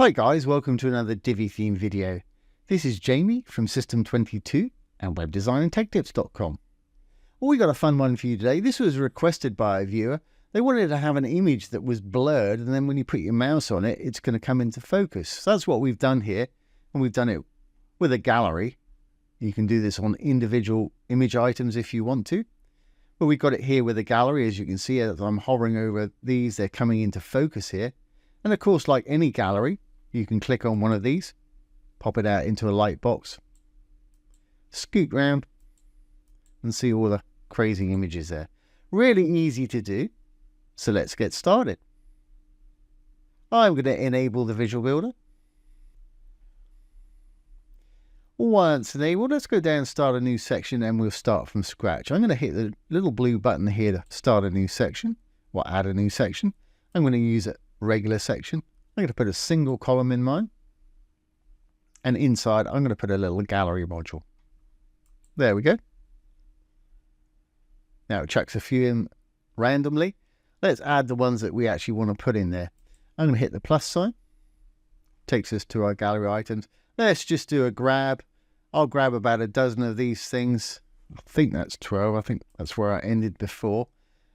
Hi guys, welcome to another Divi Theme video. This is Jamie from System22 and webdesignandtechtips.com. Well, we got a fun one for you today. This was requested by a viewer. They wanted to have an image that was blurred, and then when you put your mouse on it, it's going to come into focus. So that's what we've done here, and we've done it with a gallery. You can do this on individual image items if you want to. But we've got it here with a gallery. As you can see, as I'm hovering over these, they're coming into focus here. And of course, like any gallery, you can click on one of these, pop it out into a light box, scoot round and see all the crazy images there. Really easy to do. So let's get started. I'm going to enable the visual builder. Once enabled, let's go down and start a new section, and we'll start from scratch. I'm going to hit the little blue button here to start a new section, or add a new section. I'm going to use a regular section. I'm going to put a single column in mine, and inside I'm going to put a little gallery module. There we go. Now it chucks a few in randomly. Let's add the ones that we actually want to put in there. I'm going to hit the plus sign. Takes us to our gallery items. Let's just do a grab. I'll grab about a dozen of these things. I think that's 12. I think that's where I ended before.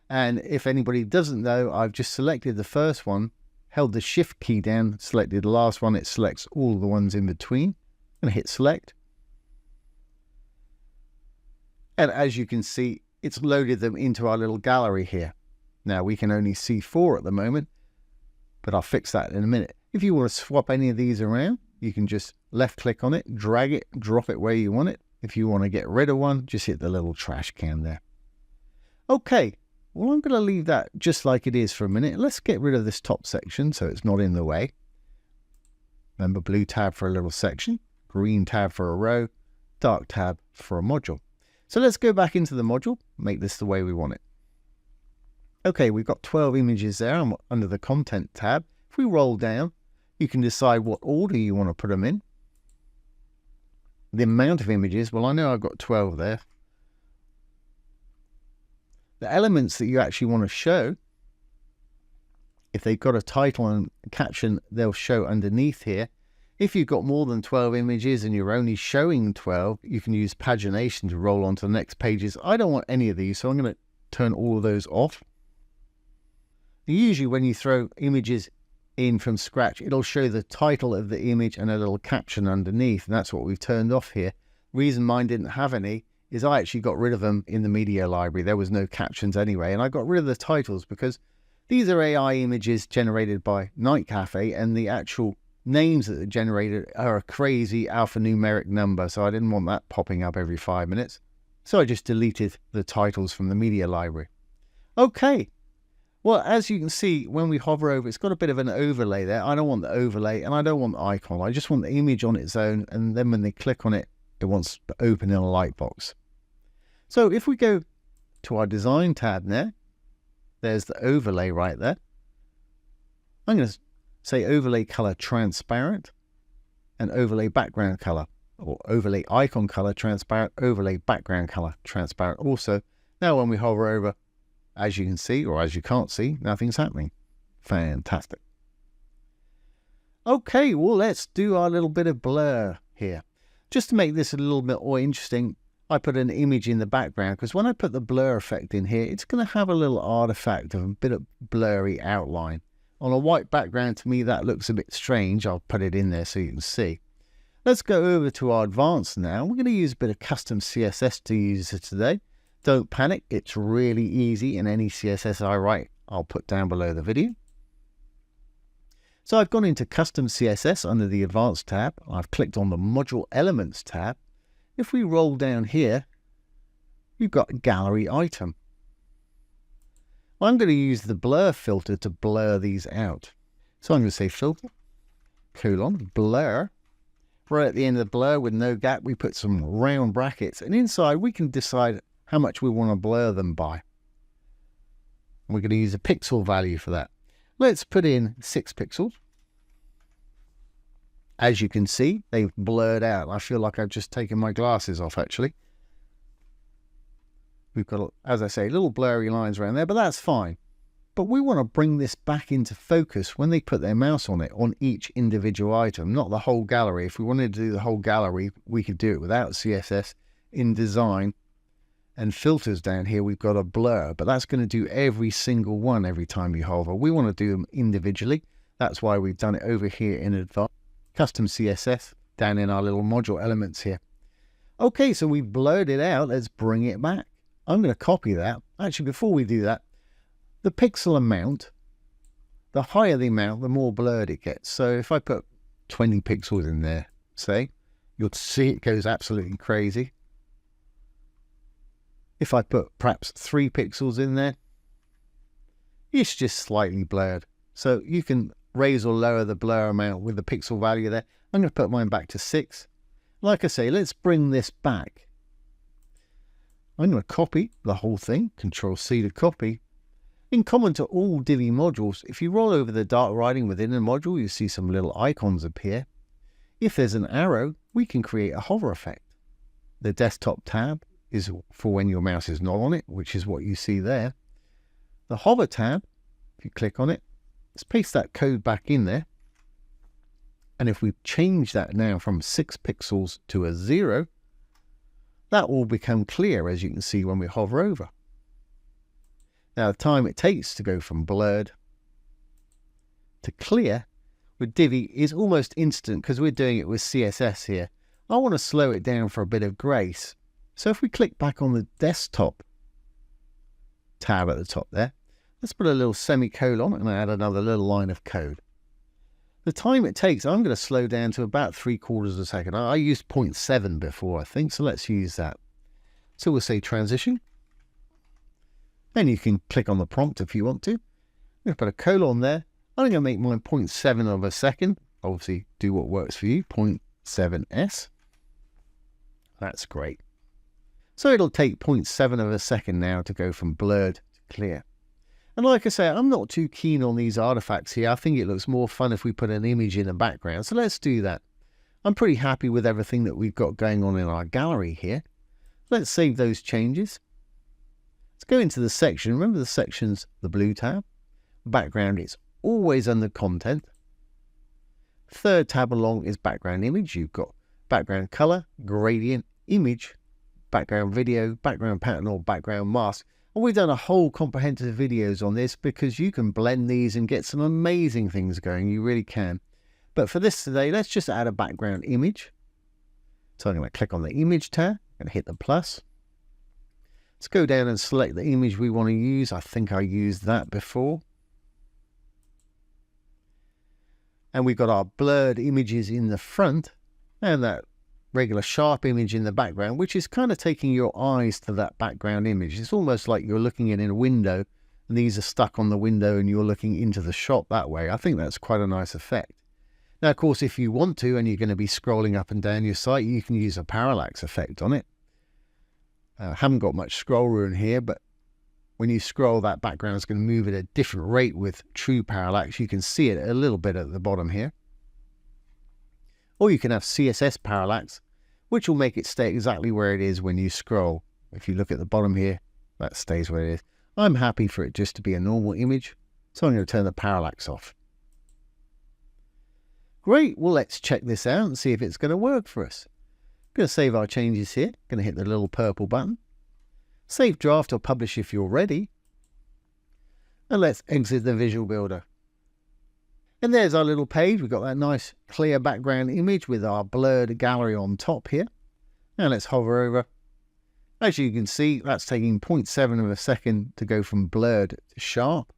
And if anybody doesn't know, I've just selected the first one, held the shift key down, selected the last one. It selects all the ones in between. I'm going to hit select. And as you can see, it's loaded them into our little gallery here. Now we can only see 4 at the moment, but I'll fix that in a minute. If you want to swap any of these around, you can just left click on it, drag it, drop it where you want it. If you want to get rid of one, just hit the little trash can there. Okay, well, I'm going to leave that just like it is for a minute. Let's get rid of this top section so it's not in the way. Remember, blue tab for a little section, green tab for a row, dark tab for a module. So let's go back into the module, make this the way we want it. Okay, we've got 12 images there under the content tab. If we roll down, you can decide what order you want to put them in. The amount of images, well, I know I've got 12 there. The elements that you actually want to show, if they've got a title and a caption, they'll show underneath here. If you've got more than 12 images and you're only showing 12, you can use pagination to roll on to the next pages. I don't want any of these, so I'm going to turn all of those off. Usually when you throw images in from scratch, it'll show the title of the image and a little caption underneath, and that's what we've turned off here. Reason mine didn't have any is I actually got rid of them in the media library. There was no captions anyway, and I got rid of the titles because these are AI images generated by Night Cafe, and the actual names that are generated are a crazy alphanumeric number, so I didn't want that popping up every 5 minutes. So I just deleted the titles from the media library. Okay. Well, as you can see, when we hover over, it's got a bit of an overlay there. I don't want the overlay, and I don't want the icon. I just want the image on its own, and then when they click on it, it wants to open in a light box. So if we go to our design tab now, there's the overlay right there. I'm going to say overlay color transparent and overlay background color, or overlay icon color transparent, overlay background color transparent also. Now when we hover over, as you can see, or as you can't see, nothing's happening. Fantastic. Okay, well, let's do our little bit of blur here. Just to make this a little bit more interesting, I put an image in the background, because when I put the blur effect in here, it's going to have a little artifact of a bit of blurry outline. On a white background, to me, that looks a bit strange. I'll put it in there so you can see. Let's go over to our advanced now. We're going to use a bit of custom CSS to use it today. Don't panic, it's really easy, and any CSS I write, I'll put down below the video. So I've gone into Custom CSS under the Advanced tab. I've clicked on the Module Elements tab. If we roll down here, you've got a gallery item. I'm going to use the blur filter to blur these out. So I'm going to say filter, colon, blur. Right at the end of the blur with no gap, we put some round brackets, and inside we can decide how much we want to blur them by. We're going to use a pixel value for that. Let's put in 6 pixels. As you can see, they've blurred out. I feel like I've just taken my glasses off, actually. We've got, as I say, little blurry lines around there, but that's fine. but we want to bring this back into focus when they put their mouse on it, on each individual item, not the whole gallery. If we wanted to do the whole gallery, we could do it without CSS. In design and filters down here, we've got a blur, but that's going to do every single one every time you hover. We want to do them individually. That's why we've done it over here in advanced, custom CSS, down in our little module elements here. Okay, so we've blurred it out. Let's bring it back. I'm going to copy that. Actually, before we do that, the pixel amount, the higher the amount, the more blurred it gets. So if I put 20 pixels in there, say, you'll see it goes absolutely crazy. If I put perhaps 3 pixels in there, it's just slightly blurred. So you can raise or lower the blur amount with the pixel value there. I'm going to put mine back to 6. Like I say, let's bring this back. I'm going to copy the whole thing, Control-C to copy. In common to all Divi modules, if you roll over the dark writing within a module, you see some little icons appear. If there's an arrow, we can create a hover effect. The desktop tab is for when your mouse is not on it, which is what you see there. The hover tab, if you click on it, let's paste that code back in there. And if we change that now from 6 pixels to a 0, that will become clear, as you can see when we hover over. Now, the time it takes to go from blurred to clear with Divi is almost instant because we're doing it with CSS here. I want to slow it down for a bit of grace. So if we click back on the desktop tab at the top there, let's put a little semicolon and add another little line of code. The time it takes, I'm going to slow down to about 3/4 of a second. I used 0.7 before, I think, so let's use that. So we'll say transition. Then you can click on the prompt if you want to. I'm going to put a colon there. I'm going to make mine 0.7 of a second. Obviously, do what works for you, 0.7s. That's great. So it'll take 0.7 of a second now to go from blurred to clear. And like I say, I'm not too keen on these artifacts here. I think it looks more fun if we put an image in the background. So let's do that. I'm pretty happy with everything that we've got going on in our gallery here. Let's save those changes. Let's go into the section. Remember the section's the blue tab. Background is always under content. Third tab along is background image. You've got background color, gradient, image, background video, background pattern or background mask. And we've done a whole comprehensive videos on this because you can blend these and get some amazing things going. You really can. But for this today, let's just add a background image. So I'm going to click on the image tab and hit the plus. Let's go down and select the image we want to use. I think I used that before. And we've got our blurred images in the front and that regular sharp image in the background, which is kind of taking your eyes to that background image. It's almost like you're looking in a window and these are stuck on the window and you're looking into the shop that way. I think that's quite a nice effect. Now, of course, if you want to and you're going to be scrolling up and down your site, you can use a parallax effect on it. I haven't got much scroll room here, but when you scroll, that background is going to move at a different rate with true parallax. You can see it a little bit at the bottom here. Or you can have CSS parallax, which will make it stay exactly where it is when you scroll. If you look at the bottom here, that stays where it is. I'm happy for it just to be a normal image, so I'm going to turn the parallax off. Great, well let's check this out and see if it's going to work for us. I'm going to save our changes here, going to hit the little purple button. Save draft or publish if you're ready. And let's exit the Visual Builder. And there's our little page. We've got that nice clear background image with our blurred gallery on top here. Now let's hover over. As you can see, that's taking 0.7 of a second to go from blurred to sharp.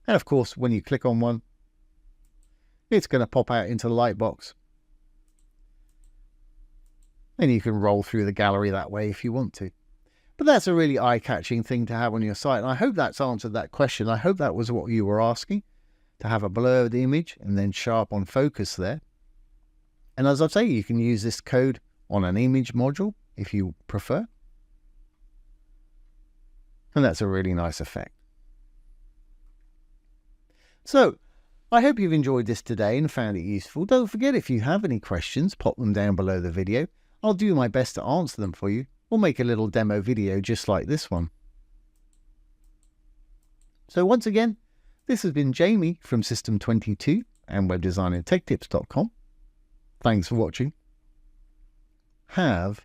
And of course, when you click on one, it's going to pop out into the light box. And you can roll through the gallery that way if you want to. But that's a really eye-catching thing to have on your site. And I hope that's answered that question. I hope that was what you were asking, to have a blurred image and then sharp on focus there. And as I say, you can use this code on an image module if you prefer. And that's a really nice effect. So, I hope you've enjoyed this today and found it useful. Don't forget, if you have any questions, pop them down below the video. I'll do my best to answer them for you. or make a little demo video just like this one. So once again, this has been Jamie from System 22 and webdesignandtechtips.com. Thanks for watching. Have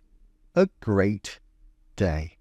a great day.